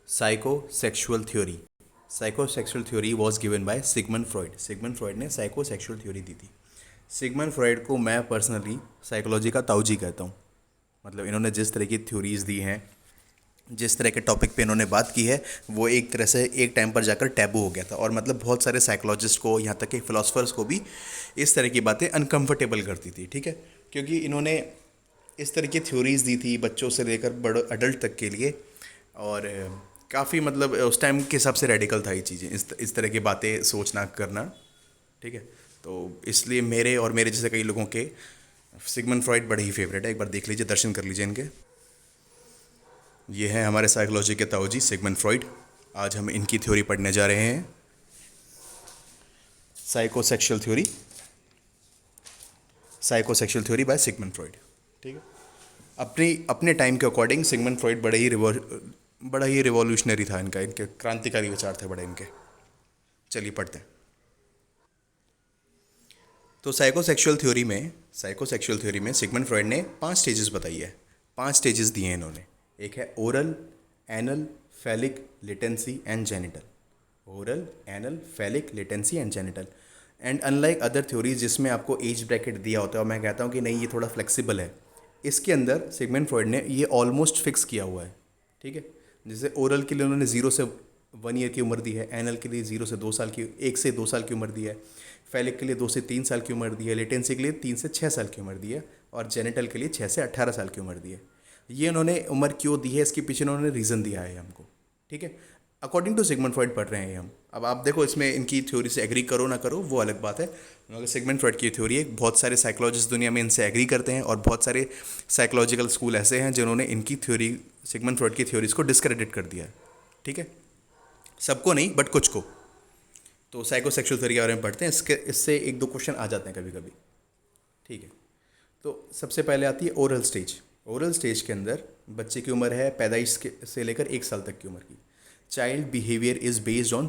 Psychosexual theory. Psychosexual theory was given by Sigmund Freud. Sigmund Freud ने psychosexual theory दी थी। Sigmund Freud को मैं personally psychology का ताऊजी कहता हूँ। मतलब इन्होंने जिस तरह की थ्योरीज दी हैं, जिस तरह के टॉपिक पे इन्होंने बात की है, वो एक तरह से एक टाइम पर जाकर टैबू हो गया था। और मतलब बहुत सारे साइकोलॉजिस्ट को, यहाँ तक कि फिलोसफर्स को भी इस तरह की बातें अनकंफर्टेबल करती थी। ठीक है, क्योंकि इन्होंने इस तरह की थ्योरीज दी थी बच्चों से लेकर बड़े अडल्ट तक के लिए। और काफ़ी मतलब उस टाइम के हिसाब से रेडिकल था ये चीज़ें, इस तरह की बातें सोचना करना। ठीक है, तो इसलिए मेरे और मेरे जैसे कई लोगों के सिगमंड फ्रॉइड बड़े ही फेवरेट है। एक बार देख लीजिए, दर्शन कर लीजिए इनके। ये हैं हमारे साइकोलॉजी के ताऊजी सिगमंड फ्रॉइड। आज हम इनकी थ्योरी पढ़ने जा रहे हैं, psychosexual theory. Psychosexual theory by Sigmund Freud. ठीक है, अपने अपने टाइम के अकॉर्डिंग सिगमंड फ्रॉइड बड़ा ही रिवॉल्यूशनरी था। इनके क्रांतिकारी विचार थे बड़े इनके। चलिए पढ़ते हैं। तो साइकोसेक्सुअल थ्योरी में सिगमंड फ्रॉइड ने 5 स्टेजेस बताई है। 5 स्टेजेस दिए हैं इन्होंने। एक है oral, anal, phallic, latency and genital. Oral, anal, phallic, latency and genital. And unlike other theories जिसमें आपको एज ब्रैकेट दिया होता है और मैं कहता हूँ कि नहीं, ये थोड़ा फ्लेक्सिबल है, इसके अंदर सिगमंड फ्रॉइड ने ये ऑलमोस्ट फिक्स किया हुआ है। ठीक है, जैसे ओरल के लिए उन्होंने 0 से 1 ईयर की उम्र दी है, एनल के लिए 0 से 2 साल की, 1 से 2 साल की उम्र दी है, फैलिक के लिए 2 से 3 साल की उम्र दी है, लेटेंसी के लिए 3 से 6 साल की उम्र दी है, और जेनिटल के लिए 6 से 18 साल की उम्र दी है। ये उन्होंने उम्र क्यों दी है, इसके पीछे उन्होंने रीज़न दिया है हमको। ठीक है, अकॉर्डिंग टू सिगमंड फ्रॉइड पढ़ रहे हैं हम। अब आप देखो, इसमें इनकी थ्योरी से एग्री करो ना करो वो अलग बात है, मगर सिगमंड फ्रॉइड की थ्योरी है। बहुत सारे साइकोलॉजिस्ट दुनिया में इनसे एग्री करते हैं और बहुत सारे साइकोलॉजिकल स्कूल ऐसे हैं जिन्होंने इनकी थ्योरी, सिगमंड फ्रॉइड की थ्योरीज को डिस्क्रेडिट कर दिया है। ठीक है, सबको नहीं बट कुछ को। तो साइकोसेक्सुअल थ्योरी के बारे में पढ़ते हैं। इससे एक दो क्वेश्चन आ जाते हैं कभी कभी। ठीक है, तो सबसे पहले आती है ओरल स्टेज। ओरल स्टेज के अंदर बच्चे की उम्र है पैदाइश से लेकर 1 साल तक की उम्र की। Child behaviour is based on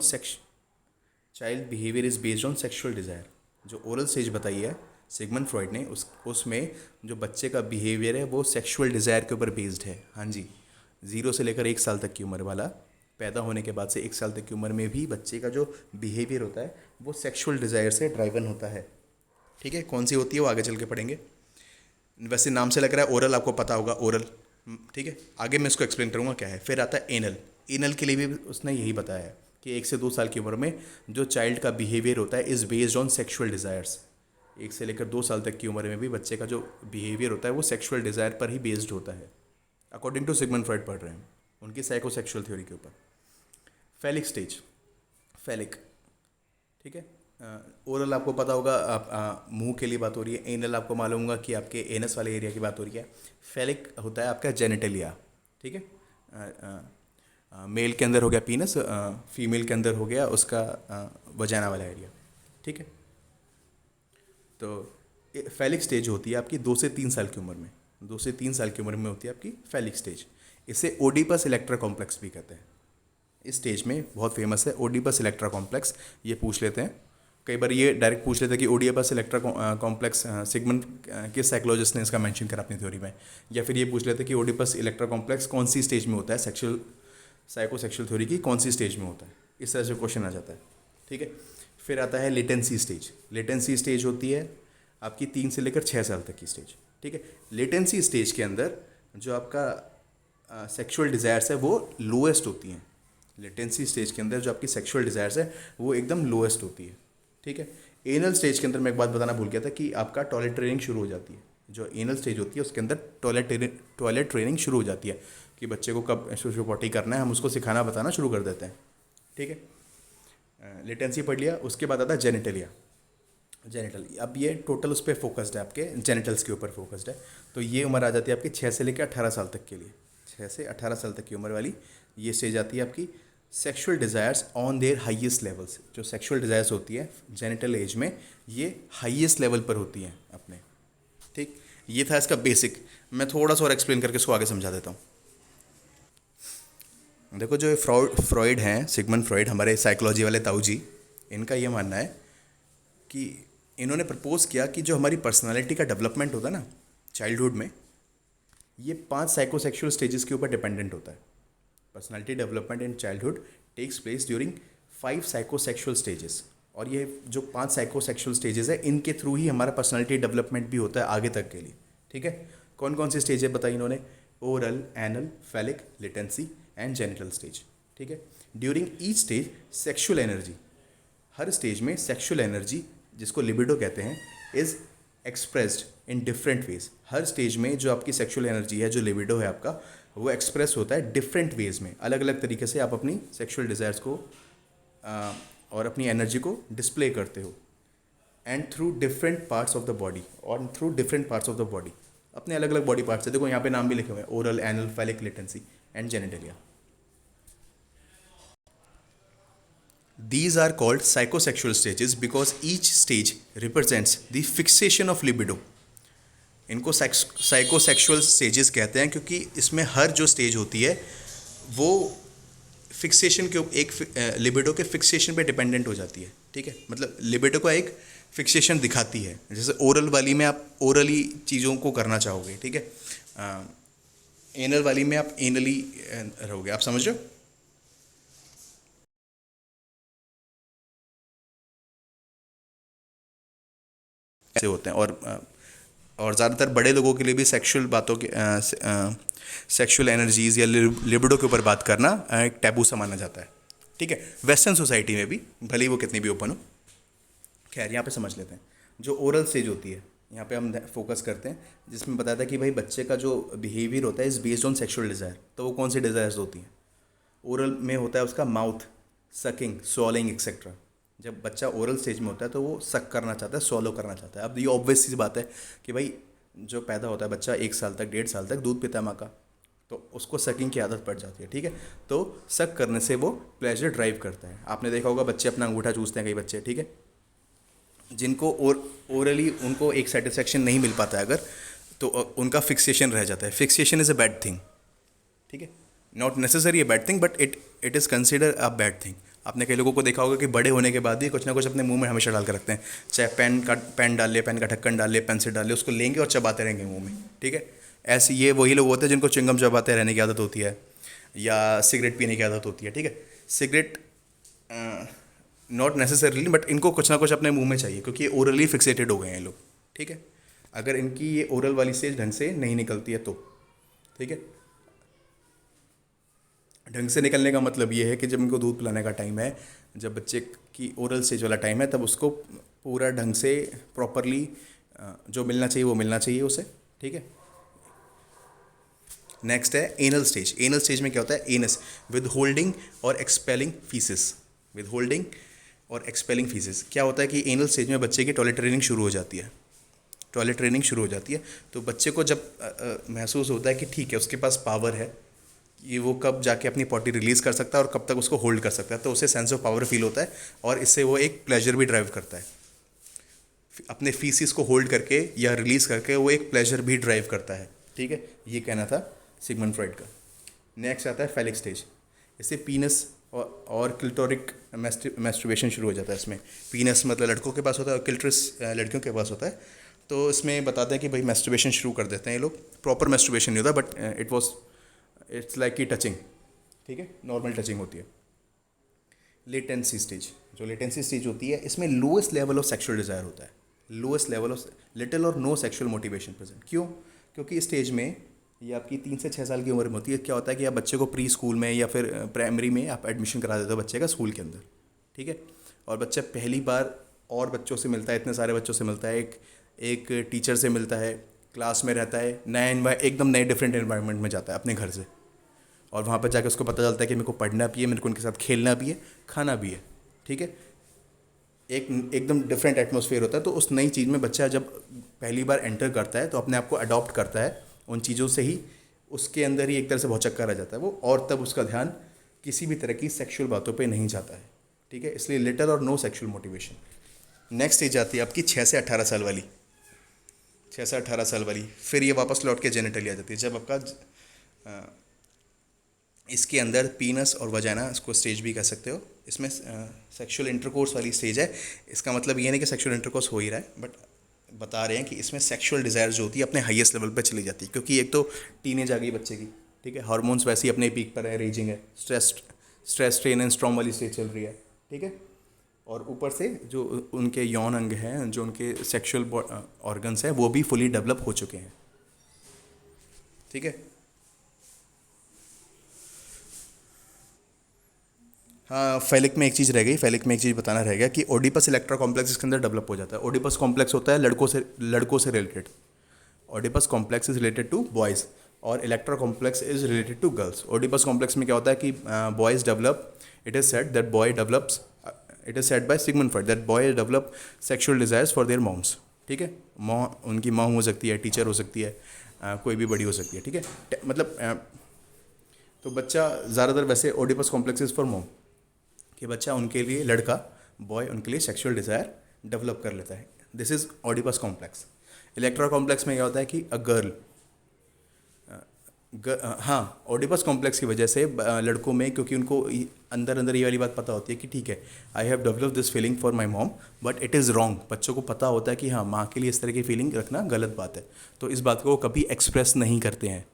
sexual desire. जो ओरल स्टेज बताई है सिगमंड फ्रॉइड ने, उसमें जो बच्चे का बिहेवियर है वो सेक्शुअल डिज़ायर के ऊपर बेस्ड है। हाँ जी, 0 से लेकर 1 साल तक की उम्र वाला, पैदा होने के बाद से 1 साल तक की उम्र में भी बच्चे का जो बिहेवियर होता है वो सेक्शुअल डिज़ायर से ड्राइवन होता है। ठीक है, कौन सी होती है वो आगे चल के पढ़ेंगे। वैसे नाम से लग रहा है ओरल, आपको पता होगा ओरल। ठीक है, आगे मैं इसको एक्सप्लेन करूँगा क्या है। फिर आता है एनल। एनल के लिए भी उसने यही बताया है कि 1 से 2 साल की उम्र में जो चाइल्ड का बिहेवियर होता है is based on sexual desires. 1 से लेकर 2 साल तक की उम्र में भी बच्चे का जो बिहेवियर होता है वो सेक्शुअल डिज़ायर पर ही बेस्ड होता है, अकॉर्डिंग टू सिगमंड फ्रॉइड पढ़ रहे हैं उनकी साइकोसेक्सुअल थ्योरी के ऊपर। Phallic stage, phallic. ठीक है, ओरल आपको पता होगा, आप मुंह के लिए बात हो रही है। एनल आपको मालूम होगा कि आपके एनस वाले एरिया की बात हो रही है। फैलिक होता है आपका जेनिटलिया। ठीक है, मेल के अंदर हो गया पीनस, फीमेल के अंदर हो गया उसका वजाना वाला एरिया। ठीक है, तो फैलिक स्टेज होती है आपकी 2 से 3 साल की उम्र में। 2 से 3 साल की उम्र में होती है आपकी फैलिक स्टेज। इसे ओडिपस इलेक्ट्रा कॉम्प्लेक्स भी कहते हैं। इस स्टेज में बहुत फेमस है ओडिपस इलेक्ट्रा कॉम्प्लेक्स। ये पूछ लेते हैं कई बार, ये डायरेक्ट पूछ लेते हैं कि ओडिपस इलेक्ट्रा कॉम्प्लेक्स सिगमंड किस साइकोलॉजिस्ट ने इसका मेंशन करा अपनी थ्योरी में। या फिर ये पूछ लेते हैं कि ओडिपस इलेक्ट्रा कॉम्प्लेक्स कौन सी स्टेज में होता है, साइकोसेक्सुअल थ्योरी की कौन सी स्टेज में होता है। इस तरह से क्वेश्चन आ जाता है। ठीक है, फिर आता है लेटेंसी स्टेज। लेटेंसी स्टेज होती है आपकी 3 से लेकर 6 साल तक की स्टेज। ठीक है, लेटेंसी स्टेज के अंदर जो आपका सेक्सुअल डिज़ायर्स है वो लोएस्ट होती हैं। लेटेंसी स्टेज के अंदर जो आपकी सेक्सुअल डिज़ायर्स है वो एकदम लोएस्ट होती है। ठीक है, एनल स्टेज के अंदर मैं एक बात बताना भूल गया था कि आपका टॉयलेट ट्रेनिंग शुरू हो जाती है। जो एनल स्टेज होती है उसके अंदर टॉयलेट ट्रेनिंग शुरू हो जाती है कि बच्चे को कब शू पॉटी करना है, हम उसको सिखाना बताना शुरू कर देते हैं। ठीक है, लेटेंसी पढ़ लिया। उसके बाद आता है जेनिटलिया। जेनिटल, अब ये टोटल उस पर फोकस्ड है, आपके जेनिटल्स के ऊपर फोकस्ड है। तो ये उम्र आ जाती है आपकी 6 से लेकर 18 साल तक के लिए। 6 से 18 साल तक की उम्र वाली ये स्टेज आती है आपकी sexual desires on their highest levels. जो सेक्सुअल डिज़ायर्स होती है जेनिटल एज में ये हाईएस्ट लेवल पर होती हैं अपने। ठीक, ये था इसका बेसिक। मैं थोड़ा सा और एक्सप्लेन करके इसको आगे समझा देता हूँ। देखो, जो फ्रॉइड हैं, सिगमंड फ्रॉइड, हमारे साइकोलॉजी वाले ताऊ जी, इनका ये मानना है कि इन्होंने प्रपोज किया कि जो हमारी पर्सनालिटी का डेवलपमेंट होता है ना चाइल्डहुड में, ये 5 साइकोसेक्सुअल स्टेजेस के ऊपर डिपेंडेंट होता है। Personality development in childhood takes place during 5 psychosexual stages. और ये जो 5 साइकोसेक्सुअल स्टेजेस है, इनके थ्रू ही हमारा पर्सनालिटी डेवलपमेंट भी होता है आगे तक के लिए। ठीक है, कौन कौन सी स्टेज है बताई इन्होंने? Oral, anal, phallic, latency and genital stage. ठीक है, during each stage sexual energy, हर स्टेज में सेक्शुअल एनर्जी जिसको लिबिडो कहते हैं is expressed in different ways. हर स्टेज में जो आपकी सेक्शुअल एनर्जी है, जो लिबिडो है आपका, वो एक्सप्रेस होता है डिफरेंट वेज में। अलग अलग तरीके से आप अपनी सेक्शुअल डिज़ायर्स को और अपनी एनर्जी को डिस्प्ले करते हो। And through different parts of the body, और through different parts of the body, अपने अलग अलग बॉडी पार्ट्स है। देखो यहाँ पे नाम भी लिखे हुए हैं, oral, anal, phallic, latency and genitalia. These are called psychosexual stages because each stage represents the fixation of libido. इनको साइकोसेक्सुअल स्टेजेस कहते हैं क्योंकि इसमें हर जो स्टेज होती है वो फिक्सेशन के एक लिबिडो के फिक्सेशन पे डिपेंडेंट हो जाती है। ठीक है, मतलब लिबिडो का एक फिक्सेशन दिखाती है। जैसे ओरल वाली में आप ओरली चीज़ों को करना चाहोगे, ठीक है, एनल वाली में आप एनली रहोगे। आप समझ रहे हो? ऐसे होते हैं। और ज़्यादातर बड़े लोगों के लिए भी सेक्सुअल बातों के सेक्सुअल एनर्जीज़ या लिबिडो के ऊपर बात करना एक टैबू सा माना जाता है। ठीक है, वेस्टर्न सोसाइटी में भी, भले ही वो कितनी भी ओपन हो। खैर, यहाँ पे समझ लेते हैं जो ओरल स्टेज होती है, यहाँ पे हम फोकस करते हैं, जिसमें बताता है कि भाई बच्चे का जो बिहेवियर होता है is based on sexual desire. तो वो कौन सी डिज़ायर्स होती हैं? ओरल में होता है उसका माउथ, सकिंग, स्वॉलिंग एक्सेट्रा। जब बच्चा ओरल स्टेज में होता है तो वो सक करना चाहता है, सॉलो करना चाहता है। अब ये ऑब्वियस सी बात है कि भाई जो पैदा होता है बच्चा 1 साल तक, 1.5 साल तक दूध पीता है माँ का, तो उसको सकिंग की आदत पड़ जाती है। ठीक है, तो सक करने से वो प्लेजर ड्राइव करता है। आपने देखा होगा बच्चे अपना अंगूठा चूसते हैं कई बच्चे, ठीक है, जिनको ओरली उनको एक सेटिस्फेक्शन नहीं मिल पाता है अगर, तो उनका फिक्सेशन रह जाता है। Fixation is a bad thing. ठीक है, not necessary a bad thing but it is consider a bad thing. आपने कई लोगों को देखा होगा कि बड़े होने के बाद भी कुछ ना कुछ अपने मुंह में हमेशा डाल कर रखते हैं, चाहे पेन डाल ले, पेन का ढक्कन डाल ले, पेंसिल डाल ले, उसको लेंगे और चबाते रहेंगे मुंह में। ठीक है, ऐसे ये वही लोग होते हैं जिनको च्युइंगम चबाते रहने की आदत होती है या सिगरेट पीने की आदत होती है। ठीक है, सिगरेट नॉट नेसेसरीली बट इनको कुछ ना कुछ अपने मुंह में चाहिए क्योंकि ये ओरली फिक्सेटेड हो गए हैं ये लोग। ठीक है, अगर इनकी ये ओरल वाली स्टेज ढंग से नहीं निकलती है तो, ठीक है, ढंग से निकलने का मतलब ये है कि जब इनको दूध पिलाने का टाइम है, जब बच्चे की ओरल स्टेज वाला टाइम है, तब उसको पूरा ढंग से प्रॉपरली जो मिलना चाहिए वो मिलना चाहिए उसे। ठीक है, नेक्स्ट है एनल स्टेज। एनल स्टेज में क्या होता है? एनस, विद होल्डिंग और एक्सपेलिंग फीसिस। विद होल्डिंग और एक्सपेलिंग फीसिस क्या होता है कि एनल स्टेज में बच्चे की टॉयलेट ट्रेनिंग शुरू हो जाती है। टॉयलेट ट्रेनिंग शुरू हो जाती है तो बच्चे को जब महसूस होता है कि ठीक है उसके पास पावर है, ये वो कब जाके अपनी पॉटी रिलीज़ कर सकता है और कब तक उसको होल्ड कर सकता है, तो उसे सेंस ऑफ पावर फील होता है और इससे वो एक प्लेजर भी ड्राइव करता है। अपने फीसिस को होल्ड करके या रिलीज़ करके वो एक प्लेजर भी ड्राइव करता है। ठीक है, ये कहना था सिगमंड फ्रॉइड का। नेक्स्ट आता है फैलिक स्टेज। इससे पीनस और क्लिटोरिक मैस्टरबेशन शुरू हो जाता है। इसमें पीनस मतलब लड़कों के पास होता है और क्लिटोरिस लड़कियों के पास होता है। तो इसमें बताते हैं कि भाई मैस्टरबेशन शुरू कर देते हैं ये लोग। प्रॉपर मैस्टरबेशन नहीं होता बट इट्स लाइक की टचिंग। ठीक है, नॉर्मल टचिंग होती है। लेटेंसी स्टेज, जो लेटेंसी स्टेज होती है इसमें lowest level of sexual desire होता है। लोएस्ट लेवल ऑफ लिटिल और नो सेक्सुअल मोटिवेशन प्रेजेंट। क्यों? क्योंकि इस स्टेज में ये आपकी 3 से 6 साल की उम्र में होती है। क्या होता है कि आप बच्चे को प्री स्कूल में या फिर प्राइमरी में आप एडमिशन करा देते हो बच्चे का स्कूल के अंदर। ठीक है, और बच्चा पहली बार और बच्चों से मिलता है, इतने सारे बच्चों से मिलता है, एक टीचर से मिलता है, क्लास में रहता है, एकदम नए डिफरेंट एनवायरनमेंट में जाता है अपने घर से, और वहाँ पर जाकर उसको पता चलता है कि मेरे को पढ़ना भी है, मेरे को उनके साथ खेलना भी है, खाना भी है। ठीक है, एकदम डिफरेंट एटमॉस्फेयर होता है। तो उस नई चीज़ में बच्चा जब पहली बार एंटर करता है तो अपने आप को अडॉप्ट करता है उन चीज़ों से ही, उसके अंदर ही एक तरह से भौचक्का रह जाता है वो, और तब उसका ध्यान किसी भी तरह की सेक्सुअल बातों पे नहीं जाता है। ठीक है, इसलिए लिटिल और no sexual motivation. Next stage आती है आपकी 6 से 18 साल वाली। 6 से 18 साल वाली, फिर ये वापस लौट के जेनिटली आ जाती है जब आपका इसके अंदर पीनस और वजाना, इसको स्टेज भी कह सकते हो, इसमें सेक्सुअल इंटरकोर्स वाली स्टेज है। इसका मतलब ये नहीं कि सेक्सुअल इंटरकोर्स हो ही रहा है, बट बता रहे हैं कि इसमें सेक्सुअल डिज़ायर जो होती है अपने हाईएस्ट लेवल पे चली जाती है, क्योंकि एक तो टीनेज आ गई बच्चे की, ठीक है, हार्मोन्स वैसे ही अपने पीक पर है, रेजिंग है, स्ट्रेस स्ट्रेन एंड स्ट्रॉम वाली स्टेज चल रही है, ठीक है। और ऊपर से जो उनके यौन अंग हैं, जो उनके सेक्सुअल ऑर्गन्स हैं, वो भी फुली डेवलप हो चुके हैं, ठीक है। हाँ, फेलिक में एक चीज़ रह गई, फेलिक में एक चीज़ बताना रह गया कि ओडिपस इलेक्ट्रा कॉम्प्लेक्स इसके अंदर डेवलप हो जाता है। ओडिपस कॉम्प्लेक्स होता है लड़कों से related. Oedipus complex is related to boys और Electra complex is related to girls. Oedipus complex में क्या होता है कि boys develop, it is said that boy develops, it is said by Sigmund Freud that boy develop sexual desires for their moms, ठीक है। माँ, उनकी माँ हो सकती है, टीचर हो सकती है, कोई भी बड़ी हो सकती है, ठीक है। मतलब तो बच्चा ज़्यादातर वैसे Oedipus complex is for mom, कि बच्चा उनके लिए, लड़का बॉय उनके लिए सेक्सुअल डिज़ायर डेवलप कर लेता है। This is Oedipus complex. Electra complex में क्या होता है कि अ गर्ल, हाँ, ऑडिपस कॉम्प्लेक्स की वजह से लड़कों में, क्योंकि उनको अंदर अंदर ये वाली बात पता होती है कि ठीक है, I have develop this feeling for my mom but it is wrong. बच्चों को पता होता है कि हाँ, माँ के लिए इस तरह की फीलिंग रखना गलत बात है, तो इस बात को कभी एक्सप्रेस नहीं करते हैं,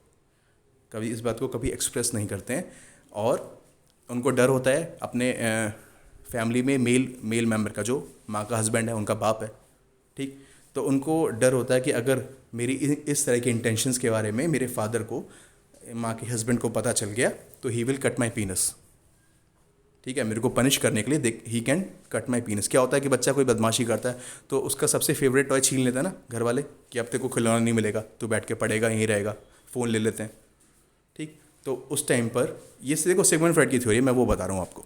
कभी एक्सप्रेस नहीं करते हैं। और उनको डर होता है अपने फैमिली में मेल मेंबर का, जो माँ का हस्बैंड है, उनका बाप है, ठीक। तो उनको डर होता है कि अगर मेरी इस तरह के इंटेंशंस के बारे में मेरे फादर को, माँ के हस्बैंड को पता चल गया तो ही विल कट माई पीनस, ठीक है, मेरे को पनिश करने के लिए देख ही कैन कट माई पीनस। क्या होता है कि बच्चा कोई बदमाशी करता है तो उसका सबसे फेवरेट टॉय छीन लेता है ना घर वाले, कि अब तेरे को खिलौना नहीं मिलेगा, तू बैठ के पढ़ेगा, यहीं रहेगा, फ़ोन ले लेते हैं, ठीक। तो उस टाइम पर, ये देखो सिगमंड फ्रॉइड की थ्योरी, मैं वो बता रहा हूँ आपको।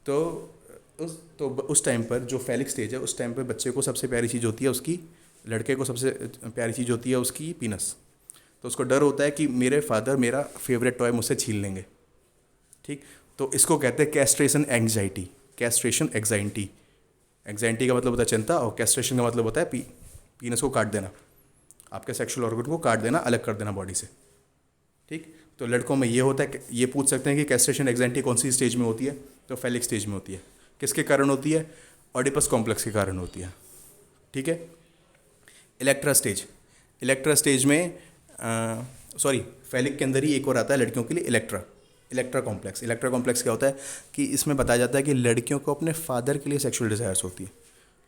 तो उस टाइम पर जो फेलिक स्टेज है, उस टाइम पर बच्चे को सबसे प्यारी चीज़ होती है उसकी, लड़के को सबसे प्यारी चीज़ होती है उसकी पीनस। तो उसको डर होता है कि मेरे फादर मेरा फेवरेट टॉय मुझसे छीन लेंगे, ठीक। तो इसको कहते हैं castration anxiety, castration anxiety. Anxiety का मतलब होता है चिंता, और कैस्ट्रेशन का मतलब होता है पीनस को काट देना, आपके सेक्सुअल ऑर्गन को काट देना, अलग कर देना बॉडी से, ठीक। तो लड़कों में ये होता है कि ये पूछ सकते हैं कि कैस्ट्रेशन एंग्जाइटी कौन सी स्टेज में होती है, तो फेलिक स्टेज में होती है। किसके कारण होती है? ऑडिपस कॉम्प्लेक्स के कारण होती है, ठीक है। इलेक्ट्रा स्टेज में सॉरी, फेलिक के अंदर ही एक और आता है लड़कियों के लिए, इलेक्ट्रा कॉम्प्लेक्स। इलेक्ट्रा कॉम्प्लेक्स क्या होता है कि इसमें बताया जाता है कि लड़कियों को अपने फादर के लिए सेक्सुअल डिज़ायर्स होती है,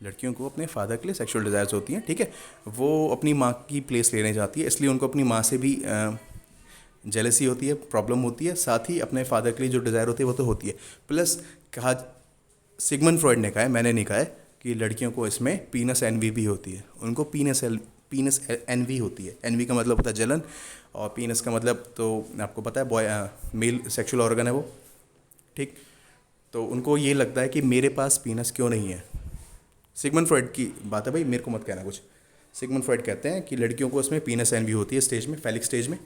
लड़कियों को अपने फादर के लिए सेक्सुअल डिज़ायर्स होती हैं, ठीक है। वो अपनी माँ की प्लेस लेने जाती है, इसलिए उनको अपनी माँ से भी जेलसी होती है, प्रॉब्लम होती है, साथ ही अपने फादर के लिए जो डिज़ायर होती है वो तो होती है। प्लस कहा, सिगमंड फ्रॉइड ने कहा है, मैंने नहीं कहा है, कि लड़कियों को इसमें पीनस एनवी भी होती है, उनको पीनस एनवी होती है। एनवी का मतलब होता है जलन, और पीनस का मतलब तो आपको पता है, बॉय मेल सेक्सुअल ऑर्गन है वो, ठीक। तो उनको ये लगता है कि मेरे पास पीनस क्यों नहीं है। सिगमंड फ्रॉइड की बात है भाई, मेरे को मत कहना कुछ। सिगमंड फ्रॉइड कहते हैं कि लड़कियों को इसमें पीनस एनवी होती है स्टेज में, फेलिक स्टेज में,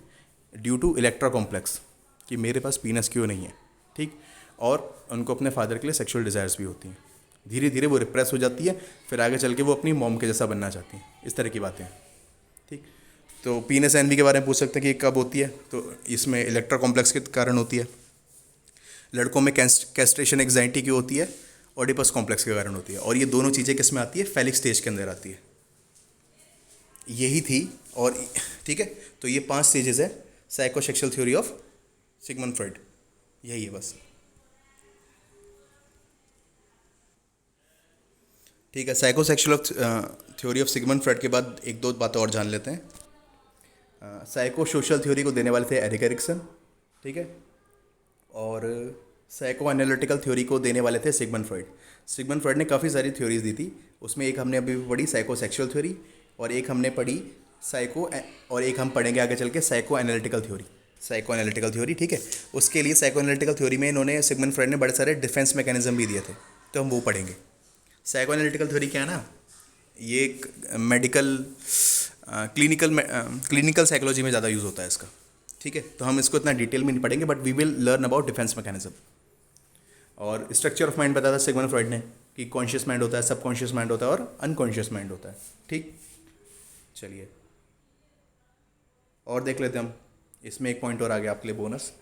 ड्यू टू इलेक्ट्रा कॉम्प्लेक्स, कि मेरे पास पीनस क्यों नहीं है, ठीक। और उनको अपने फादर के लिए सेक्सुअल डिज़ायर्स भी होती हैं। धीरे धीरे वो रिप्रेस हो जाती है, फिर आगे चल के वो अपनी मॉम के जैसा बनना चाहती हैं, इस तरह की बातें, ठीक। तो पीनस एनवी के बारे में पूछ सकते हैं कि कब होती है, तो इसमें इलेक्ट्रा कॉम्प्लेक्स के कारण होती है। लड़कों में कैस्ट्रेशन एंग्जाइटी की होती है, ऑडिपस कॉम्प्लेक्स के कारण होती है। और ये दोनों चीज़ें किस में आती है? फेलिक स्टेज के अंदर आती है। यही थी, और ठीक है। तो ये 5 स्टेजेस है psychosexual theory of Sigmund Freud, यही है बस, ठीक है। Psychosexual theory of Sigmund Freud के बाद एक दो बातें और जान लेते हैं। साइको सोशल थ्योरी को देने वाले थे एरिक एरिक्सन, ठीक है। और साइको एनालिटिकल थ्योरी को देने वाले थे सिगमंड फ्रॉइड। सिगमंड फ्रॉइड ने काफ़ी सारी थ्योरीज दी थी, उसमें एक हमने अभी भी पढ़ी साइको सेक्सुअल थ्योरी, और एक हमने पढ़ी और एक हम पढ़ेंगे आगे चल के साइको एनालिटिकल थ्योरी, ठीक है। उसके लिए साइको एनालिटिकल थ्योरी में इन्होंने, सिगमंड फ्रॉइड ने बड़े सारे डिफेंस मैकेनिज्म भी दिए थे, तो हम वो पढ़ेंगे। साइको एनालिटिकल थ्योरी क्या है ना, ये एक मेडिकल क्लिनिकल साइकोलॉजी में ज़्यादा यूज़ होता है इसका, ठीक है। तो हम इसको इतना डिटेल में नहीं पढ़ेंगे, but we will learn about defence mechanism. और स्ट्रक्चर ऑफ माइंड बताया था सिगमंड फ्रॉइड ने, कि कॉन्शियस माइंड होता है, सबकॉन्शियस माइंड होता है, और अनकॉन्शियस माइंड होता है, ठीक। चलिए और देख लेते हैं हम, इसमें एक पॉइंट और आ गया आपके लिए bonus.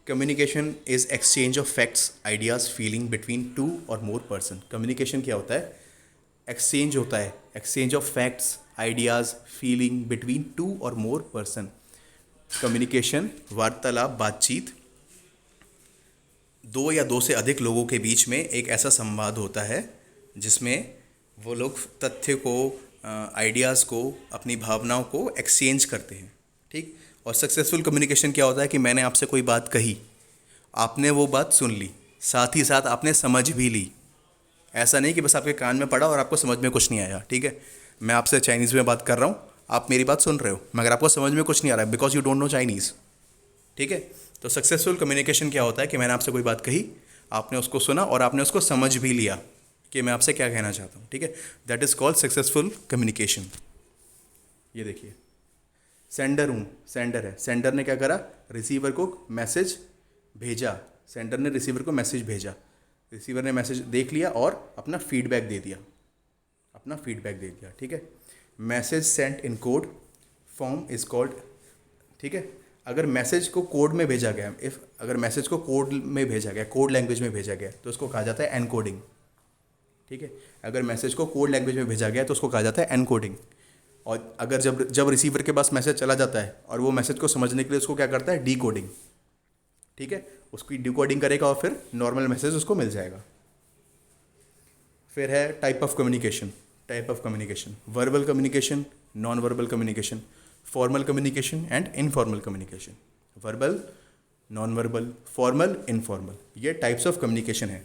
Communication is exchange of facts, ideas, feeling between 2 और मोर पर्सन। कम्युनिकेशन क्या होता है? एक्सचेंज होता है, exchange of facts, ideas, feeling between 2 और मोर पर्सन, कम्युनिकेशन, वार्तालाप, बातचीत, दो या दो से अधिक लोगों के बीच में एक ऐसा संवाद होता है जिसमें वो लोग तथ्य को, आइडियाज़ को, अपनी भावनाओं को एक्सचेंज करते हैं, ठीक। और सक्सेसफुल कम्युनिकेशन क्या होता है कि मैंने आपसे कोई बात कही, आपने वो बात सुन ली, साथ ही साथ आपने समझ भी ली। ऐसा नहीं कि बस आपके कान में पड़ा और आपको समझ में कुछ नहीं आया, ठीक है। मैं आपसे चाइनीज़ में बात कर रहा हूँ, आप मेरी बात सुन रहे हो, मगर आपको समझ में कुछ नहीं आ रहा है because you don't know Chinese, ठीक है। तो सक्सेसफुल कम्युनिकेशन क्या होता है कि मैंने आपसे कोई बात कही, आपने उसको सुना और आपने उसको समझ भी लिया कि मैं आपसे क्या कहना चाहता हूँ, ठीक है। That is called successful communication. ये देखिए, सेंडर हूँ, सेंडर है, सेंडर ने क्या करा, रिसीवर को मैसेज भेजा, सेंडर ने रिसीवर को मैसेज भेजा, रिसीवर ने मैसेज देख लिया और अपना फीडबैक दे दिया, अपना फीडबैक दे दिया, ठीक है। Message sent in code form is called, ठीक है। अगर मैसेज को कोड में भेजा गया, अगर मैसेज को कोड में भेजा गया, कोड लैंग्वेज में भेजा गया, तो उसको कहा जाता है एनकोडिंग, ठीक है। अगर मैसेज को कोड लैंग्वेज में भेजा गया तो उसको कहा जाता है एनकोडिंग। और अगर जब रिसीवर के पास मैसेज चला जाता है और वो मैसेज को समझने के लिए उसको क्या करता है, डीकोडिंग, ठीक है। उसकी डीकोडिंग करेगा और फिर नॉर्मल मैसेज उसको मिल जाएगा। फिर है type of communication, type of communication, verbal communication, non verbal communication, formal communication and informal communication. Verbal, non verbal, formal, informal, ये टाइप्स ऑफ कम्युनिकेशन है।